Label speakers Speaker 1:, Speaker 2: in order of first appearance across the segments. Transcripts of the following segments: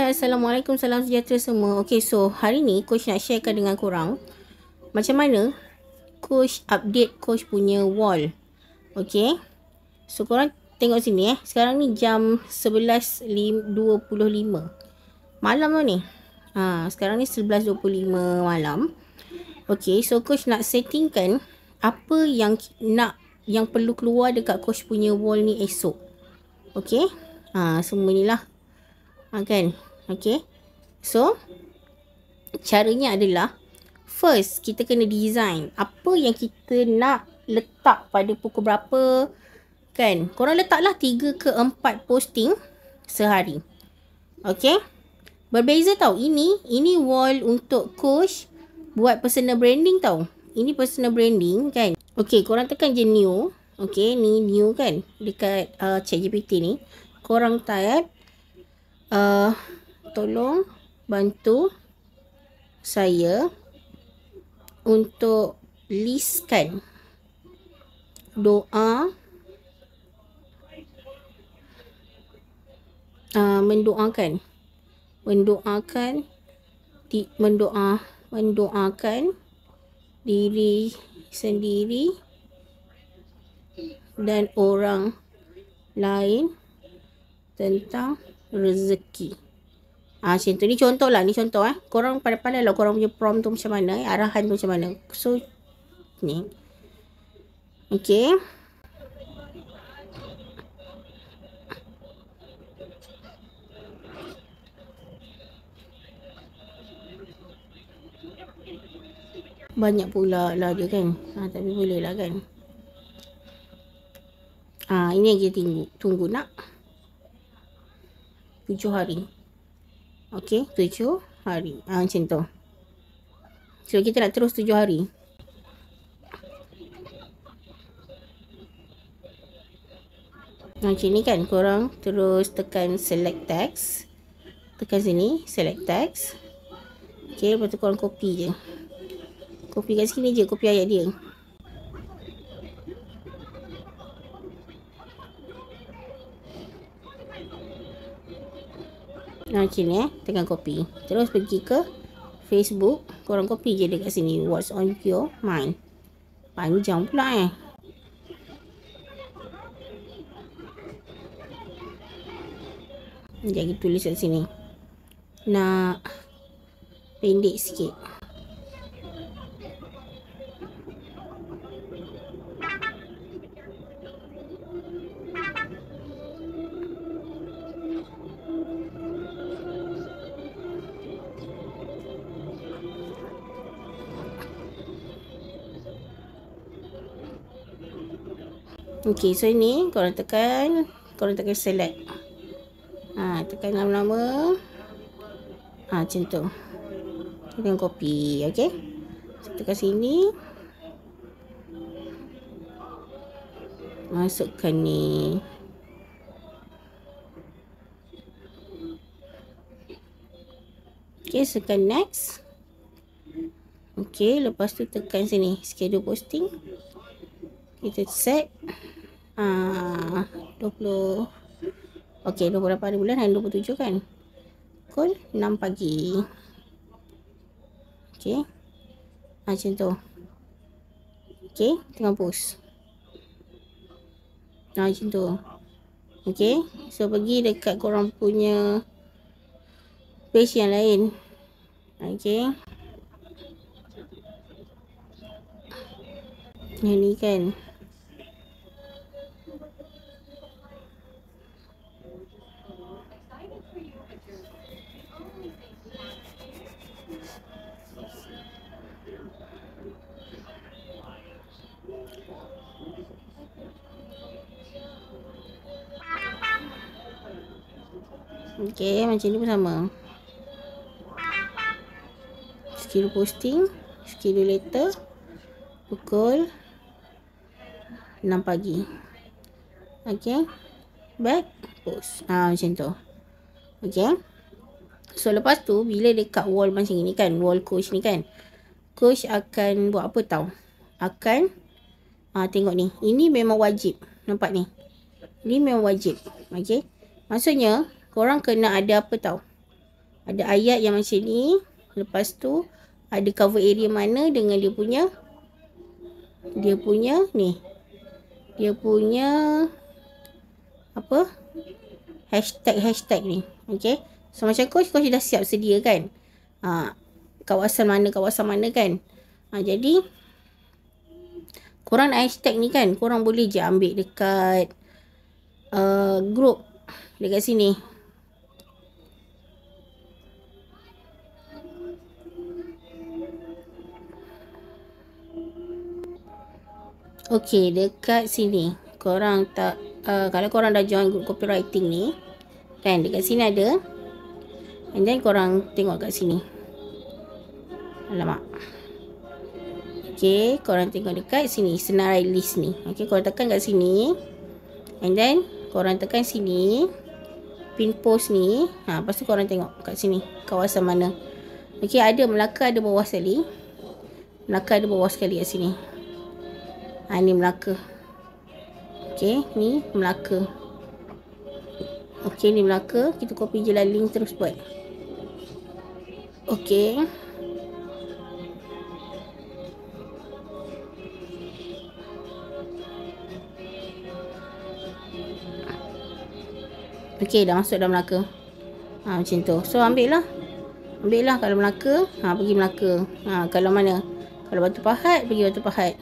Speaker 1: Assalamualaikum, salam sejahtera semua. Okay, so hari ni coach nak sharekan dengan korang macam mana coach update coach punya wall. Okay, so korang tengok sini sekarang ni jam 11.25 malam tau ni. Sekarang ni 11.25 malam. Okay, so coach nak settingkan apa yang perlu keluar dekat coach punya wall ni esok. Okay, semua ni lah. Kan? Okay. So, caranya adalah first, kita kena design apa yang kita nak letak pada pukul berapa. Kan? Korang letaklah 3 ke 4 posting sehari. Okay. Berbeza tau. Ini wall untuk coach buat personal branding tau. Ini personal branding kan. Okay, korang tekan je new. Okay, ni new kan. Dekat ChatGPT ni. Korang type tolong bantu saya untuk listkan doa mendoakan diri sendiri dan orang lain tentang rezeki. Macam tu. Ni contoh lah. Ni contoh Korang pandai-pandai lah korang punya prompt tu macam mana. Arahan tu macam mana. So, ni. Okay. Banyak pula lah dia kan. Tapi boleh lah kan. Ini yang kita tunggu nak. 7 hari. Okay, 7 hari. Macam tu. So, kita nak terus 7 hari. Macam ni kan. Korang terus tekan select text. Tekan sini. Select text. Okay, lepas tu korang copy je. Copy kat sini je. Copy ayat dia. Macam ni tekan copy. Terus pergi ke Facebook. Korang copy je dekat sini. What's on your mind. Panjang pula Jadi tulis kat sini. Nak pendek sikit. Okay, so ni korang tekan select. Tekan lama-lama. Macam tu. Tekan copy, okay. So, tekan sini. Masukkan ni. Okay, tekan next. Okay, lepas tu tekan sini schedule posting. Kita set 20. Okay, 28 hari bulan hari 27 kan. Pukul 6 pagi. Okay. Macam tu. Okay, tengah post. Macam tu. Okay. So, pergi dekat korang punya page yang lain. Okay. Yang ni kan. Okay, macam ni pun sama. Schedule posting, schedule letter, pukul 6 pagi. Okay, back, post. Macam tu. Okay. So, lepas tu, bila dekat wall macam ni kan, wall coach ni kan, coach akan buat apa tau? Akan, tengok ni. Ini memang wajib. Nampak ni? Ini memang wajib. Okay. Maksudnya, korang kena ada apa tau? Ada ayat yang macam ni. Lepas tu ada cover area mana dengan dia punya ni. Dia punya apa? Hashtag ni. Okay. So macam coach dah siap sedia kan. Kawasan mana kan. Jadi korang hashtag ni kan, korang boleh je ambil dekat group dekat sini. Okey, dekat sini korang tak kalau korang dah join group copywriting ni kan, dekat sini ada, and then korang tengok kat sini. Alamak. Okey, korang tengok dekat sini senarai list ni. Okey, korang tekan kat sini, and then korang tekan sini pin post ni. Lepas tu korang tengok kat sini kawasan mana. Okey, ada Melaka ada bawah sekali. Melaka ada bawah sekali kat sini. Ni Melaka. Okey, ni Melaka. Okey, ni Melaka. Kita copy je lah link terus buat. Okey. Okey, dah masuk dalam Melaka. Macam tu. So ambil lah kalau Melaka, pergi Melaka. Kalau mana? Kalau Batu Pahat, pergi Batu Pahat.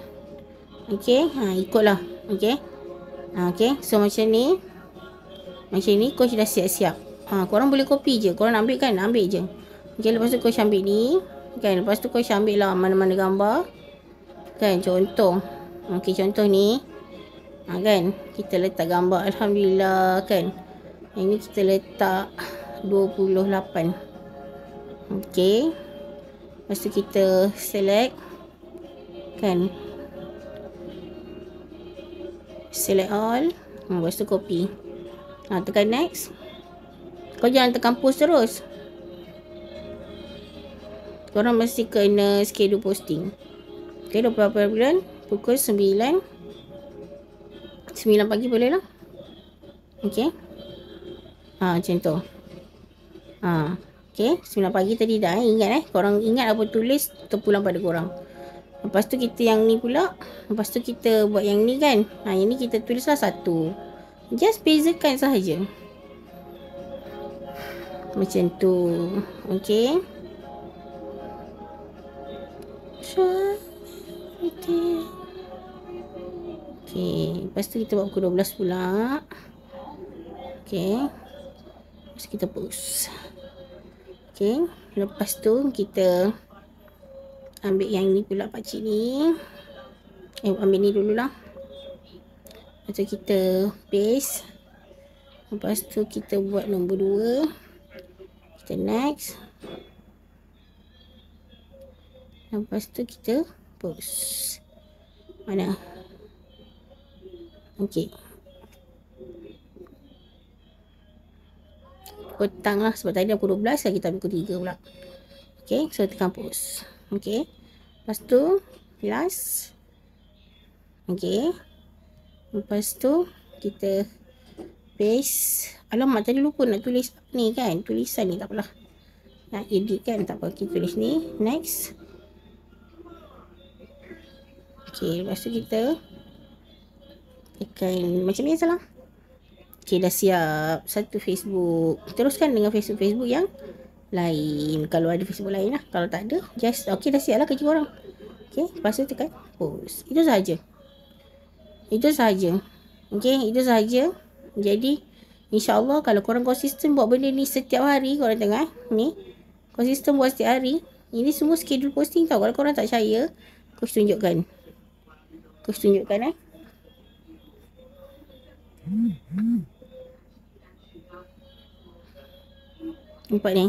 Speaker 1: Okey, ikutlah. Okey. Okey, so macam ni. Coach dah siap-siap. Korang boleh copy je. Korang ambil kan? Ambil je. Okey, lepas tu coach ambil ni. Kan, lepas tu coach ambil lah mana-mana gambar. Kan, contoh. Okey, contoh ni. Kan, kita letak gambar. Alhamdulillah kan. Ini kita letak 28. Okey. Lepas tu kita select. Kan. Select all. Lepas tu copy. Tekan next. Kau jangan tekan post terus. Korang mesti kena schedule posting. Okey, 28 bulan. Pukul 9 pagi boleh lah. Okey. Macam tu. Okey, 9 pagi tadi dah. Ingat korang ingat apa tulis, terpulang pada korang. Lepas tu kita yang ni pula. Lepas tu kita buat yang ni kan. Yang ni kita tulislah 1. Just bezakan sahaja. Macam tu. Okey. Okey. Lepas tu kita buat pukul 12 pula. Okey. Lepas kita post. Okey. Lepas tu kita ambil yang ni pula pakcik ni. Ambil ni dululah. Lepas tu kita paste. Lepas tu kita buat nombor 2. Kita next. Lepas tu kita post. Mana? Okey. Petang lah. Sebab tadi dah pukul 12 lah. Kita ambil pukul 3 pula. Okey. So tekan post. Okey. Lepas tu last. Okey. Lepas tu kita paste. Alamak, tadi lupa nak tulis ni kan. Tulisan ni tak apalah. Nak edit kan. Tak apa. Kita tulis ni. Next. Okey. Lepas tu kita tekan macam biasa lah. Okey, dah siap. Satu Facebook. Teruskan dengan Facebook yang lain. Kalau ada Facebook lain lah. Kalau tak ada, just okey, dah siap lah kerja korang. Okey. Lepas tu tekan post. Itu sahaja. Okey, itu sahaja. Jadi InsyaAllah kalau korang konsisten buat benda ni setiap hari, korang tengok ni, konsisten buat setiap hari. Ini semua schedule posting tau. Kalau korang tak percaya, Coach tunjukkan. Nampak ni.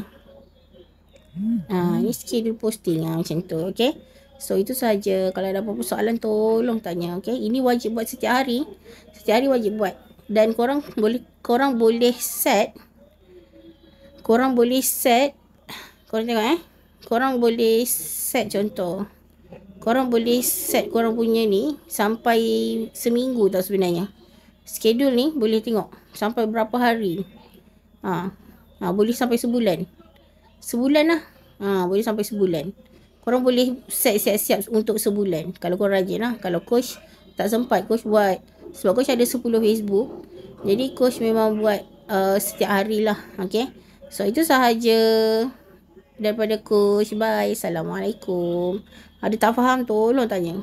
Speaker 1: Ni schedule posting macam tu. Okay. So itu saja. Kalau ada apa-apa soalan tolong tanya. Okay. Ini wajib buat setiap hari. Setiap hari wajib buat. Dan korang boleh set. Korang tengok korang boleh set contoh. Korang boleh set korang punya ni sampai seminggu tau sebenarnya. Schedule ni boleh tengok sampai berapa hari. Boleh sampai sebulan. sebulan lah. Boleh sampai sebulan. Korang boleh set siap-siap untuk sebulan. Kalau korang rajin lah. Kalau coach tak sempat, coach buat. Sebab coach ada 10 Facebook. Jadi coach memang buat setiap hari lah. Okay. So itu sahaja daripada coach. Bye. Assalamualaikum. Ada tak faham tolong tanya.